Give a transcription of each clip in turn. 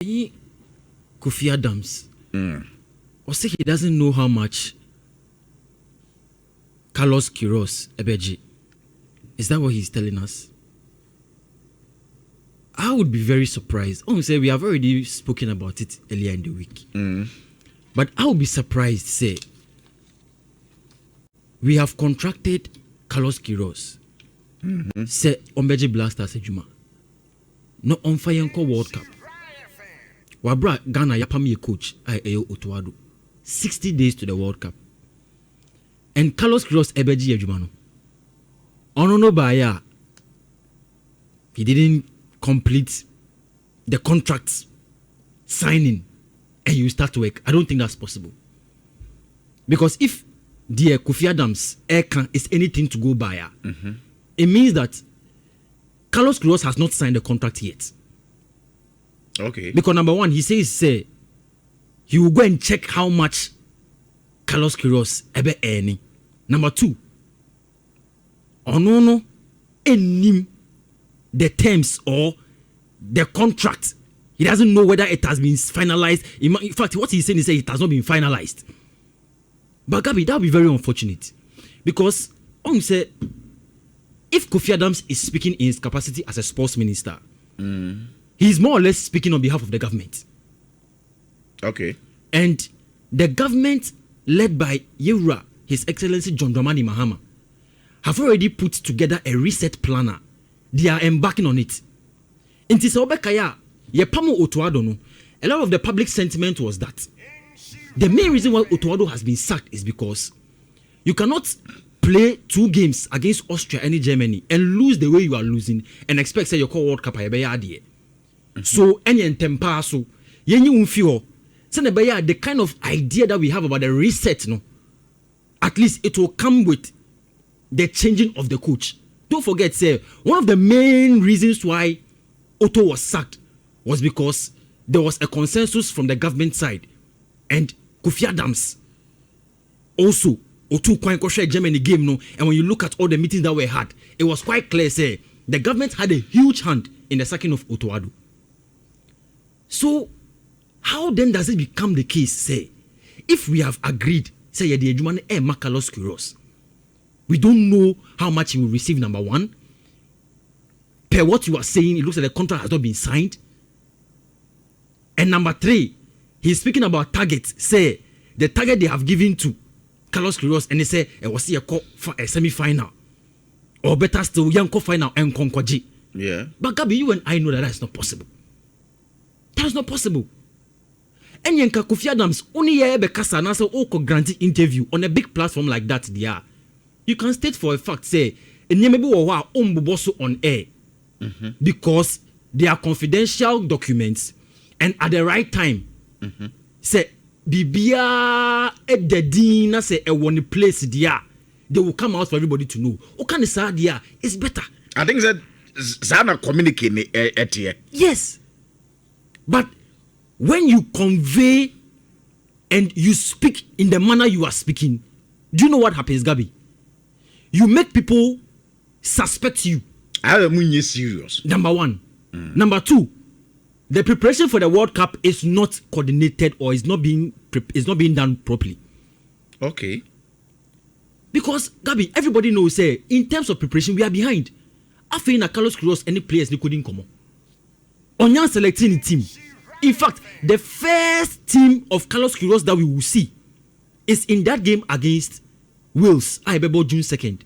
Kofi Adams. Or say he doesn't know how much Queiroz Ebeji. Is that what he's telling us? I would be very surprised. Say we have already spoken about it earlier in the week. But I would be surprised, say, we have contracted Queiroz. Say, Ombeji Blasters Ejuma. No on fire World Cup. Wabra Ghana Yapami coach, Ayo Otuado. 60 days to the World Cup. And Queiroz Ebeji Ejumano. Onono Baya. He didn't complete the contract signing and you start to work. I don't think that's possible. Because if dear Kofi Adams is anything to go by, it means that Queiroz has not signed the contract yet. Okay. Because number one, he says he will go and check how much Queiroz ebe earning. Number two, Onono enim the terms or the contract. He doesn't know whether it has been finalized. In fact, what he's saying is it has not been finalized. But Gabi, that would be very unfortunate. Because say, if Kofi Adams is speaking in his capacity as a sports minister, he's more or less speaking on behalf of the government. Okay. And the government, led by Nhyira, His Excellency John Dramani Mahama, have already put together a reset planner. They are embarking on it. In Tisaobekaya, Yepamo Otuado, no, a lot of the public sentiment was that the main reason why Otuado has been sacked is because you cannot play 2 games against Austria and Germany and lose the way you are losing and expect say your call World Cup ayebe. So any temper so yenyi unfio say the kind of idea that we have about the reset, no, at least it will come with the changing of the coach. Don't forget, say one of the main reasons why Otto was sacked was because there was a consensus from the government side, and Kofi Adams also Otto quite Germany game, no. And when you look at all the meetings that were had, it was quite clear, say the government had a huge hand in the sacking of Otuado. So how then does it become the case, say, if we have agreed, say the Ejumane Queiroz Queiroz, we don't know how much he will receive, number one. Per what you are saying, it looks like the contract has not been signed. And number 3, he's speaking about targets. Say, the target they have given to Queiroz Queiroz, and they say, it was a call for a semi-final. Or better still, Yanko final and Konkwaji. Yeah. But Gabi, you and I know that is not possible. That is not possible. And Yanka Kofi Adams, only Bekasa, and also Oko granted interview on a big platform like that, they are. You can state for a fact, say, and maybe on air because they are confidential documents, and at the right time, say, Bibia at the Dina say a one place there, they will come out for everybody to know. Okay, it's better. I think that Zana communicate at here. Yes, but when you convey and you speak in the manner you are speaking, do you know what happens, Gabi? You make people suspect you. I am serious. Number 1. Number 2, the preparation for the World Cup is not coordinated or is not being done properly. Okay. Because Gabi, everybody knows, say, in terms of preparation, we are behind. After Queiroz Queiroz, any players they couldn't come on. Onyan selecting the team. In fact, the first team of Queiroz Queiroz that we will see is in that game against Wales, June 2nd.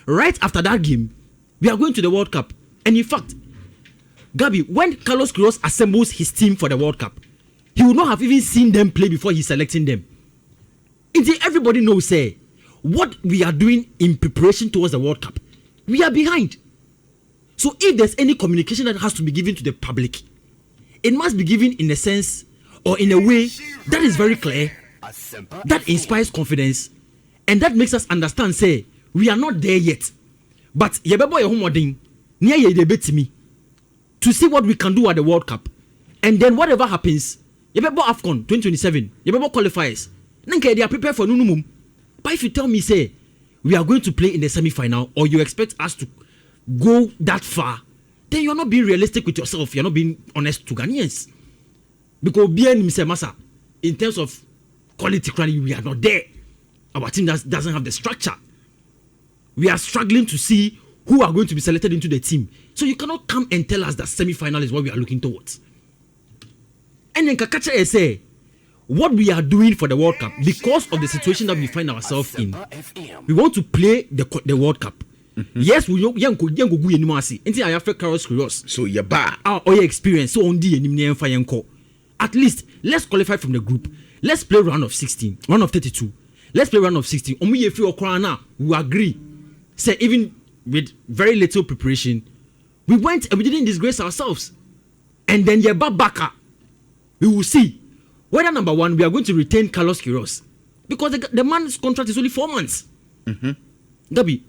Right after that game, we are going to the World Cup. And in fact, Gabi, when Queiroz Queiroz assembles his team for the World Cup, he will not have even seen them play before he's selecting them. Until everybody knows, say, what we are doing in preparation towards the World Cup, we are behind. So if there's any communication that has to be given to the public, it must be given in a sense or in a way that is very clear, that inspires confidence, and that makes us understand, say, we are not there yet. But yebebo yehomodin near ye debate me to see what we can do at the World Cup. And then whatever happens, yebebo AFCON 2027, yebebo qualifiers. Nanke they are prepared for nunumum. But if you tell me, say, we are going to play in the semi-final, or you expect us to go that far, then you're not being realistic with yourself. You're not being honest to Ghanaians. Because being Mr. Massa, in terms of quality, we are not there. Our team doesn't have the structure. We are struggling to see who are going to be selected into the team. So you cannot come and tell us that semi-final is what we are looking towards. And then Kakacha say, what we are doing for the World Cup, because of the situation that we find ourselves in, we want to play the World Cup. Yes, we go anymore. Until I have Queiroz. So you bar our experience. So on the at least let's qualify from the group. Let's play round of 16, round of 32. Let's play round of 16. We agree. Say even with very little preparation, we went and we didn't disgrace ourselves. And then Baka, we will see whether number one, we are going to retain Carlos Queiroz. Because the man's contract is only 4 months. Gabi,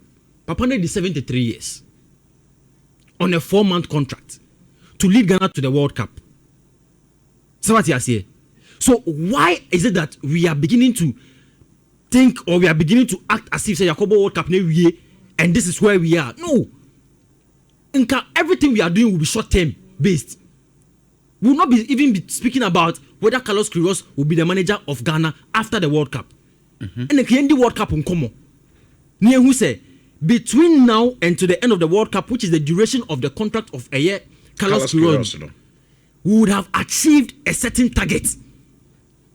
Papane is 73 years on a 4-month contract to lead Ghana to the World Cup. So what you say? So why is it that we are beginning to think, or we are beginning to act as if say Yakobo World Cup and this is where we are? No. Everything we are doing will be short-term based. We will not even be speaking about whether Carlos Queiroz will be the manager of Ghana after the World Cup. And the World Cup will come. Who say between now and to the end of the World Cup, which is the duration of the contract of a year, Carlos Queiroz, we would have achieved a certain target.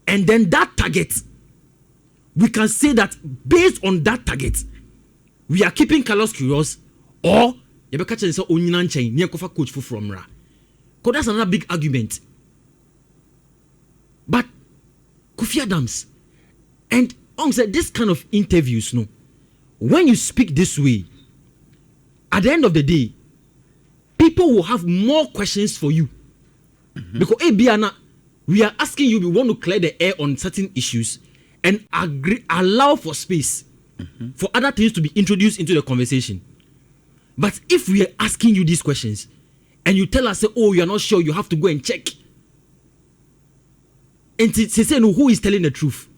And then that target, we can say that based on that target, we are keeping Carlos Queiroz, or coach from Ra. Because that's another big argument. But Kofi Adams, and said this kind of interviews, no, when you speak this way, at the end of the day, people will have more questions for you. Because Biana, we are asking you, we want to clear the air on certain issues and allow for space for other things to be introduced into the conversation. But if we are asking you these questions and you tell us, oh, you are not sure, you have to go and check. And say, no, who is telling the truth?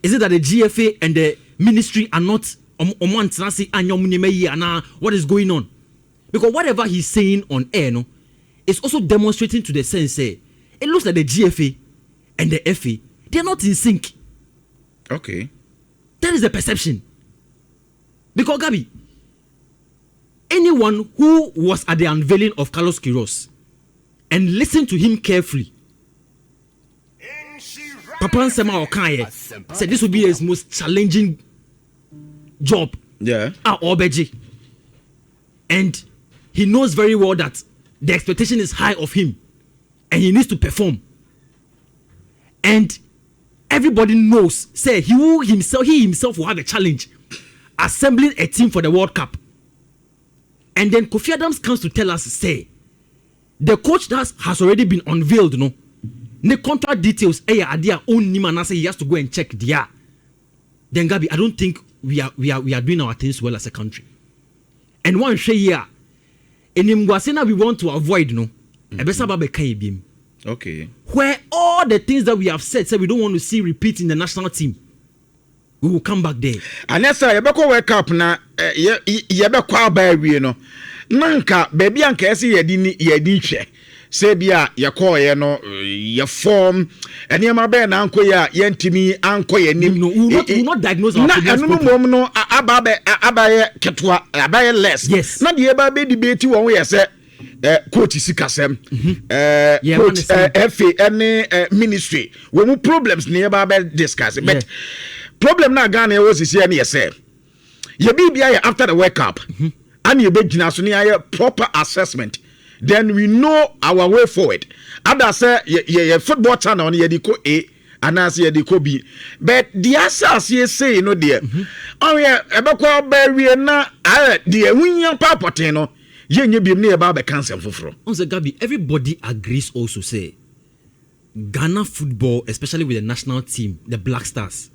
Is it that the GFA and the ministry are not what is going on? Because whatever he's saying on air, no, is also demonstrating to the sense, it looks like the GFA and the FA, they are not in sync. Okay. That is the perception. Because Gabi, anyone who was at the unveiling of Carlos Queiroz and listened to him carefully, Papa Nsema Okaye said this will be his most challenging job. Yeah. Obeji. And he knows very well that the expectation is high of him and he needs to perform. And everybody knows, say he himself will have a challenge assembling a team for the World Cup. And then Kofi Adams comes to tell us, say, the coach that has already been unveiled, no, the contract details, he has to go and check there. Then Gabi, I don't think we are doing our things well as a country. And one share here, in Mgwasena we want to avoid, no, okay. Where all the things that we have said, we don't want to see repeat in the national team. We will come back there. And yes, sir, you wake up na you be kwa ba wie no. Nanka baby anka ese yedi hwe. Say bia ye call ye no ye form enema be na anko ya ye ntimi anko ye nim. No, we will not diagnose our problems. Na anu no abaye ketwa abaye less. Yes. Na de ba be debate won we say coach sikasem coach FA any ministry we mu problems near be discuss but problem na Ghana was this year say ye bibia after the World Cup and you be gina so near proper assessment, then we know our way forward. Other say ye football channel ye di ko A and as ye di ko B, but the asas ye say no dear oh yeah ebekwa ba wie na the wunya papote no ye nye bim na e ba be cancel foforo. On the Gabi, everybody agrees also say Ghana football, especially with the national team, the Black Stars,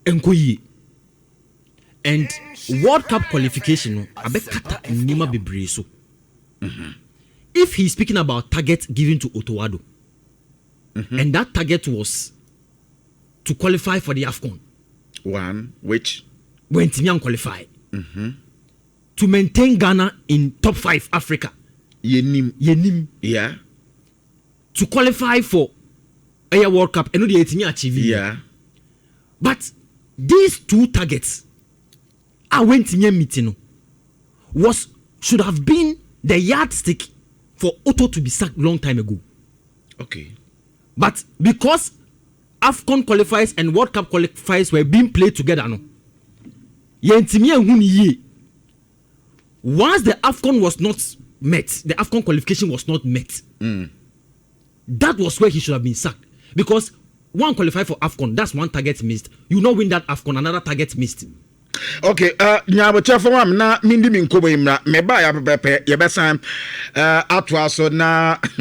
Nkoyi, and World Cup qualification, abekata nima bebre so. If he's speaking about target given to Otowado, and that target was to qualify for the AFCON. One, which? When Timian qualified. To maintain Ghana in top 5 Africa. Yenim. Yenim. Yeah. to qualify for a World Cup and no the 18 achieve. Yeah. But these two targets I went to meeting should have been the yardstick for Otto to be sacked long time ago. Okay. But because AFCON qualifiers and World Cup qualifiers were being played together, no. Once the AFCON was not met, the AFCON qualification was not met. That was where he should have been sacked. Because one qualifier for AFCON, that's one target missed. You not win that AFCON, another target missed. Okay, nyabocha for am na mindi minkobo imra meba ya pepe ye besan atwa so na